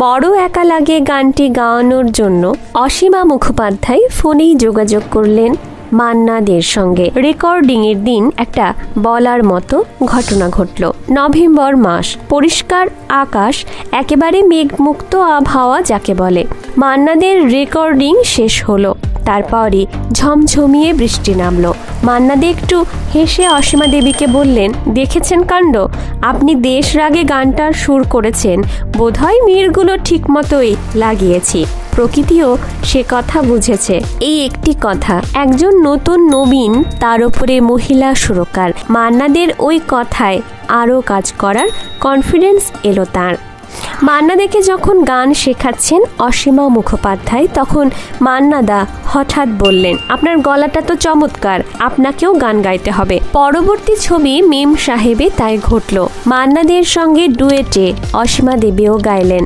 বড় একা লাগে গানটি গাওয়ানোর জন্য অসীমা মুখোপাধ্যায় ফোনেই যোগাযোগ করলেন মান্না দের সঙ্গে। রেকর্ডিং এর দিন একটা বলার মতো ঘটনা ঘটল। নভেম্বর মাস, পরিষ্কার আকাশ, একেবারে মেঘমুক্ত আবহাওয়া যাকে বলে। মান্নাদের রেকর্ডিং শেষ হলো, তারপরই ঝমঝমিয়ে বৃষ্টি নামলো। মান্না দে একটু হেসে অসীমা দেবীকে বললেন, দেখেছেন কাণ্ড, আপনি দেশ রাগে গানটার সুর করেছেন, বোধহয় মিরগুলো ঠিক মতোই লাগিয়েছি। প্রকৃতিও সে কথা বুঝেছে। এই একটি কথা, একজন নতুন নবীন, তার উপরে মহিলা সুরকার। মান্নাদের ওই কথায় আরও কাজ করার কনফিডেন্স এলো তার। মান্না দেখে যখন গান শেখাচ্ছেন অসীমা মুখোপাধ্যায়, তখন মান্নাদা হঠাৎ বললেন, আপনার গলাটা তো চমৎকার, আপনাকেও গান গাইতে হবে। পরবর্তী ছবি মেম সাহেবে তাই ঘটল। মান্নাদের সঙ্গে ডুয়েটে অসীমা দেবীও গাইলেন।